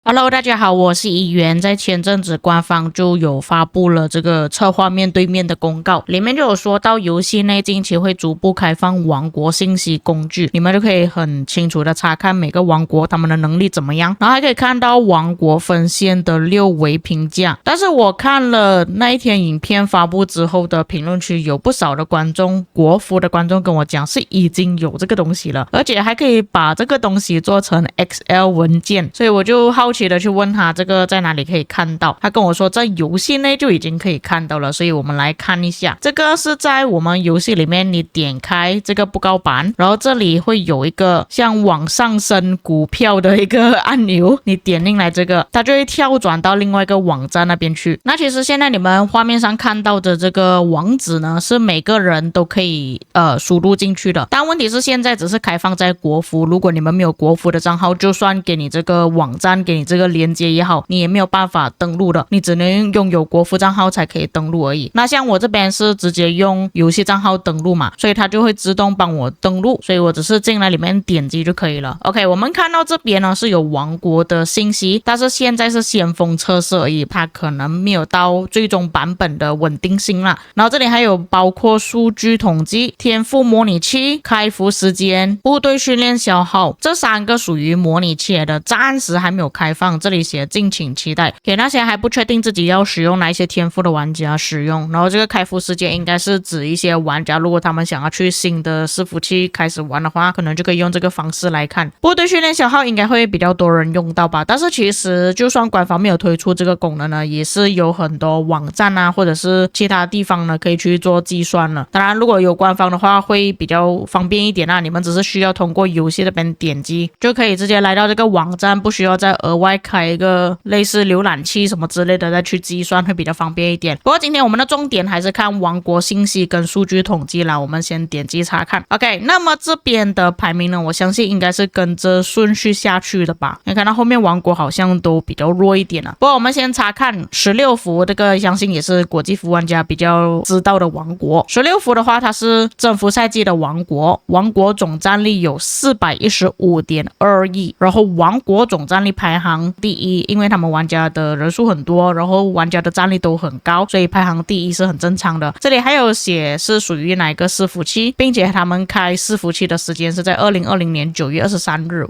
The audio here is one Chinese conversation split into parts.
Hello， 大家好，我是怡元。在前阵子官方就有发布了这个策划面对面的公告，里面就有说到游戏内近期会逐步开放王国信息工具，你们就可以很清楚的查看每个王国他们的能力怎么样，然后还可以看到王国分线的6维评价。但是我看了那一天影片发布之后的评论区，有不少的观众，国服的观众跟我讲是已经有这个东西了，而且还可以把这个东西做成 XL 文件，所以我就好奇的去问他这个在哪里可以看到，他跟我说在游戏内就已经可以看到了，所以我们来看一下。这个是在我们游戏里面，你点开这个布告板，然后这里会有一个像往上升股票的一个按钮，你点进来这个，它就会跳转到另外一个网站那边去。那其实现在你们画面上看到的这个网址呢，是每个人都可以输入进去的，但问题是现在只是开放在国服，如果你们没有国服的账号，就算给你这个网站，给你这个连接也好，你也没有办法登录的，你只能拥有国服账号才可以登录而已。那像我这边是直接用游戏账号登录嘛，所以它就会自动帮我登录，所以我只是进来里面点击就可以了。 OK， 我们看到这边呢是有王国的信息，但是现在是先锋测试而已，它可能没有到最终版本的稳定性啦。然后这里还有包括数据统计、天赋模拟器、开服时间、部队训练消耗，这3个属于模拟器的，暂时还没有开放，这里写敬请期待，给那些还不确定自己要使用哪一些天赋的玩家使用。然后这个开服时间应该是指一些玩家，如果他们想要去新的伺服器开始玩的话，可能就可以用这个方式来看。部队训练消耗应该会比较多人用到吧，但是其实就算官方没有推出这个功能呢，也是有很多网站啊或者是其他地方呢可以去做计算了。当然如果有官方的话会比较方便一点啊，你们只是需要通过游戏那边点击就可以直接来到这个网站，不需要再额外开一个类似浏览器什么之类的再去计算，会比较方便一点。不过今天我们的重点还是看王国信息跟数据统计啦，我们先点击查看。 OK， 那么这边的排名呢，我相信应该是跟着顺序下去的吧，你看到后面王国好像都比较弱一点了。不过我们先查看16服，这个相信也是国际服玩家比较知道的王国。16服的话，它是征服赛季的王国，王国总战力有 415.2 亿，然后王国总战力排行第一，因为他们玩家的人数很多，然后玩家的战力都很高，所以排行第一是很正常的。这里还有写是属于哪一个伺服器，并且他们开伺服器的时间是在2020年9月23日。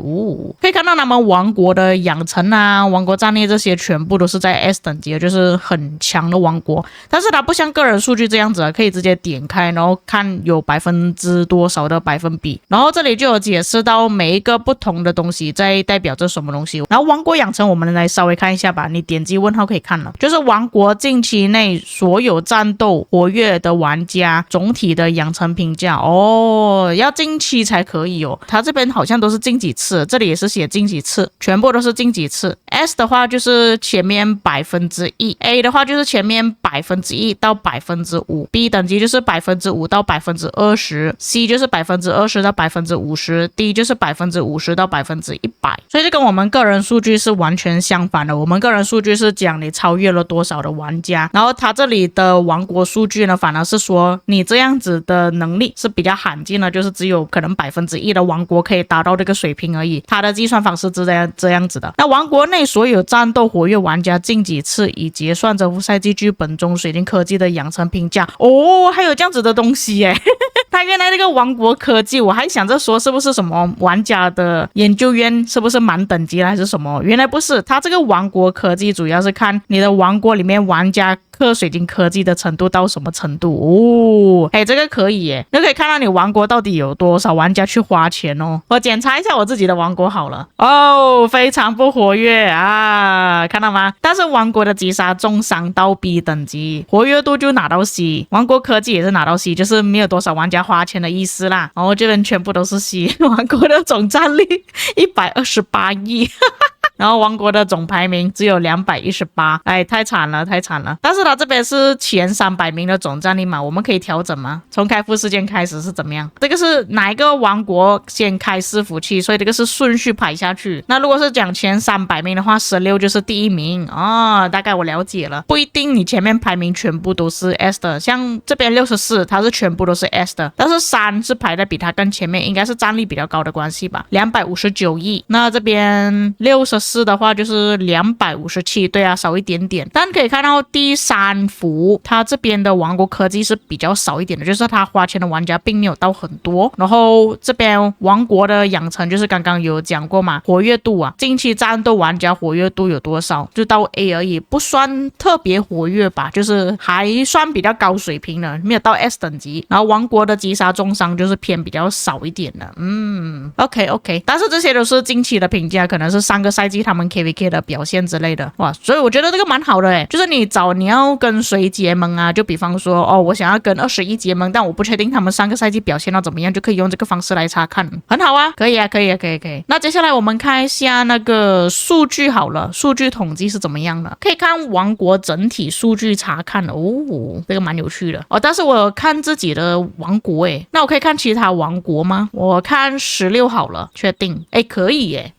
可以看到他们王国的养成啊、王国战力这些全部都是在 S 等级的，就是很强的王国。但是它不像个人数据这样子可以直接点开，然后看有多少的百分比。然后这里就有解释到每一个不同的东西在代表着什么东西。然后王国养成我们来稍微看一下吧，你点击问号可以看了，就是王国近期内所有战斗活跃的玩家总体的养成评价哦，要近期才可以哦。它这边好像都是近几次，这里也是写近几次，全部都是近几次。S 的话就是前面 1%， A 的话就是前面 1% 到 5%， B 等级就是 5% 到 20%， C 就是 20% 到 50%， D 就是 50% 到 100%， 所以这跟我们个人数据是完全相反的。我们个人数据是讲你超越了多少的玩家，然后它这里的王国数据呢，反而是说你这样子的能力是比较罕见的，就是只有可能 1% 的王国可以达到这个水平而已，它的计算方式是这样子的。那王国内所有战斗活跃玩家近几次已结算征服赛季剧本中水晶科技的养成评价哦，还有这样子的东西耶他原来那个王国科技，我还想着说是不是什么玩家的研究院，是不是满等级还是什么，原来不是，他这个王国科技主要是看你的王国里面玩家氪水晶科技的程度到什么程度哦。这个可以耶，就可以看到你王国到底有多少玩家去花钱哦。我检查一下我自己的王国好了哦，非常不活跃啊，看到吗？但是王国的击杀重伤到 B 等级，活跃度就拿到 C， 王国科技也是拿到 C， 就是没有多少玩家花钱的意思啦。然后这边全部都是 C， 王国的总战力128亿然后王国的总排名只有218，哎，太惨了，太惨了。但是他这边是前300名的总战力嘛，我们可以调整吗？从开埠事件开始是怎么样？这个是哪一个王国先开伺服器，所以这个是顺序排下去。那如果是讲前300名的话，16就是第一名哦，大概我了解了。不一定你前面排名全部都是 S 的，像这边64它是全部都是 S 的，但是3是排的比它更前面，应该是战力比较高的关系吧。259亿，那这边64的话就是257，对啊，少一点点。但可以看到第3幅它这边的王国科技是比较少一点的，就是它花钱的玩家并没有到很多。然后这边王国的养成就是刚刚有讲过嘛，活跃度啊，近期战斗玩家活跃度有多少？就到 A 而已，不算特别活跃吧，就是还算比较高水平的，没有到 S 等级。然后王国的击杀重伤就是偏比较少一点的，OK， 但是这些都是近期的评价，可能是上个赛季他们 KVK 的表现之类的，哇，所以我觉得这个蛮好的诶，就是你要跟谁结盟啊，就比方说我想要跟21结盟，但我不确定他们上个赛季表现到怎么样，就可以用这个方式来查看，很好啊，可以。那接下来我们看一下那个数据好了，数据统计是怎么样的？可以看王国整体数据查看哦，这个蛮有趣的哦。但是我看自己的王国诶，那我可以看其他王国吗？我看16好了，确定？诶，可以耶。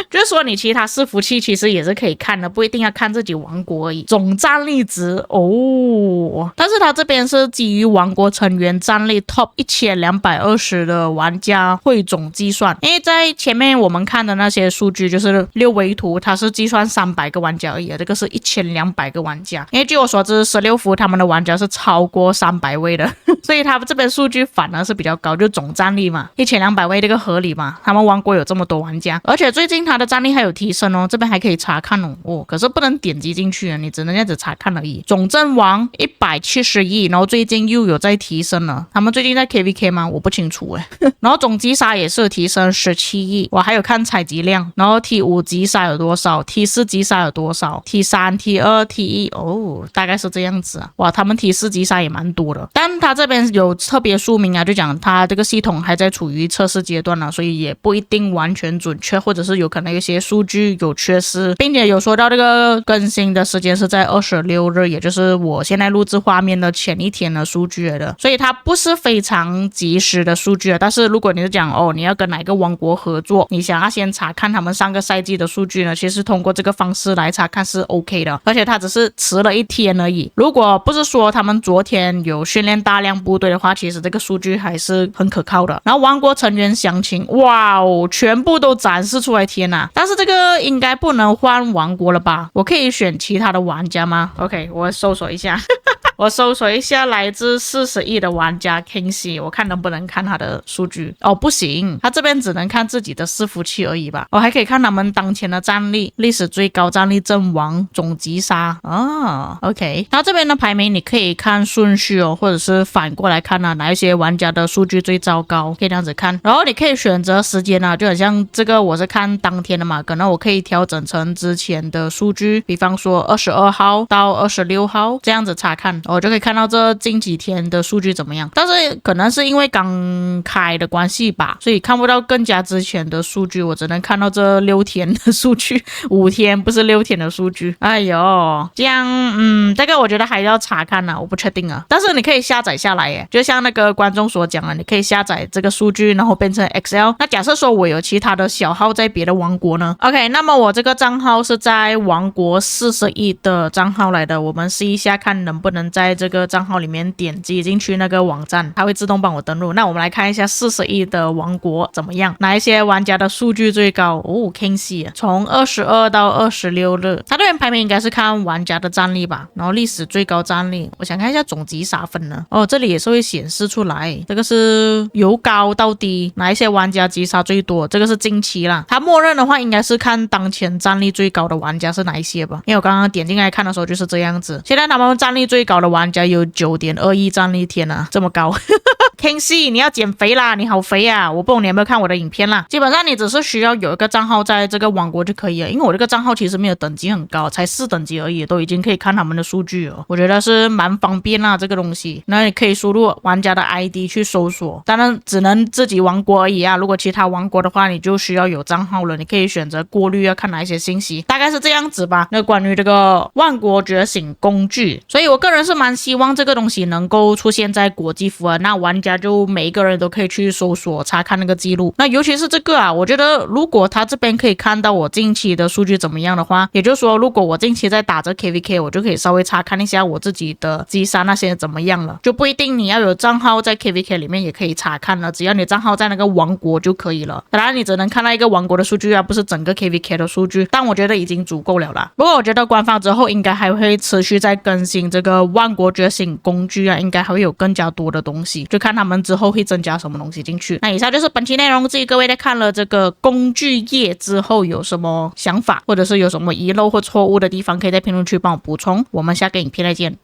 就是说你其他伺服器其实也是可以看的，不一定要看自己王国而已。总战力值哦，但是它这边是基于王国成员战力 Top 1220的玩家汇总计算，因为在前面我们看的那些数据就是6维图，它是计算300个玩家而已，这个是1200个玩家。因为据我所知16服他们的玩家是超过300位的，所以他们这边数据反而是比较高，就总战力嘛，1200位这个合理嘛，他们王国有这么多玩家，而且最近他的战力还有提升哦，这边还可以查看哦，可是不能点击进去啊，你只能这样子查看而已。总阵亡170亿，然后最近又有在提升了，他们最近在 KVK 吗？我不清楚诶。然后总击杀也是有提升17亿，我还有看采集量，然后 T5 击杀有多少， T4 击杀有多少， T3 T2 T1 哦，大概是这样子啊。哇，他们 T4 击杀也蛮多的，但他这边有特别说明啊，就讲他这个系统还在处于测试阶段啊，所以也不一定完全准确，或者是有可能有些数据有缺失，并且有说到这个更新的时间是在26日，也就是我现在录制画面的前一天的数据来的，所以它不是非常及时的数据。但是如果你是讲你要跟哪个王国合作，你想要先查看他们上个赛季的数据呢，其实通过这个方式来查看是 OK 的，而且它只是迟了一天而已。如果不是说他们昨天有训练大量部队的话，其实这个数据还是很可靠的。然后王国成员详情，哇哦，全部都展示出来，天哪！但是这个应该不能换王国了吧？我可以选其他的玩家吗？ OK， 我搜索一下我搜索一下来自40亿的玩家 Kingsley， 我看能不能看他的数据。不行，他这边只能看自己的伺服器而已吧。还可以看他们当前的战力，历史最高战力阵亡，总击杀OK， 然后这边的排名你可以看顺序或者是反过来看哪一些玩家的数据最糟糕，可以这样子看。然后你可以选择时间就很像这个我是看当天的嘛，可能我可以调整成之前的数据，比方说22号到26号这样子查看，我就可以看到这近几天的数据怎么样。但是可能是因为刚开的关系吧，所以看不到更加之前的数据，我只能看到这6天的数据，5天不是6天的数据。哎呦，这样这个我觉得还要查看我不确定啊。但是你可以下载下来耶，就像那个观众所讲的，你可以下载这个数据然后变成 Excel。 那假设说我有其他的小号在别的王国呢 OK， 那么我这个账号是在王国40亿的账号来的，我们试一下看能不能在这个账号里面点击进去那个网站，它会自动帮我登录。那我们来看一下40亿的王国怎么样，哪一些玩家的数据最高Kingsley 从22到26日，他这边排名应该是看玩家的战力吧，然后历史最高战力，我想看一下总击杀分呢。这里也是会显示出来，这个是由高到低哪一些玩家击杀最多，这个是近期啦。他默认的话应该是看当前战力最高的玩家是哪一些吧，因为我刚刚点进来看的时候就是这样子。现在他们战力最高的玩家有 9.2 亿战力，天哪，这么高 Kingsley 你要减肥啦，你好肥啊，我不懂你有没有看我的影片啦。基本上你只是需要有一个账号在这个网国就可以了，因为我这个账号其实没有等级很高，才4等级而已，都已经可以看他们的数据了，我觉得是蛮方便啦这个东西。那你可以输入玩家的 ID 去搜索，当然只能自己王国而已啊，如果其他王国的话你就需要有账号了，你可以选择过滤要看哪一些信息，大概是这样子吧。那关于这个万国觉醒工具，所以我个人是蛮希望这个东西能够出现在国际服啊，那玩家就每一个人都可以去搜索查看那个记录。那尤其是这个啊，我觉得如果他这边可以看到我近期的数据怎么样的话，也就是说如果我近期在打着 KVK， 我就可以稍微查看一下我自己的击杀那些怎么样了，就不一定你要有账号在 KVK 里面也可以查看了，只要你账号在那个王国就可以了。当然你只能看到一个王国的数据啊，不是整个 KVK 的数据，但我觉得已经足够了啦。不过我觉得官方之后应该还会持续在更新这个万国觉醒工具啊，应该还会有更加多的东西，就看他们之后会增加什么东西进去。那以上就是本期内容，至于各位在看了这个工具页之后有什么想法，或者是有什么遗漏或错误的地方，可以在评论区帮我补充。我们下个影片再见。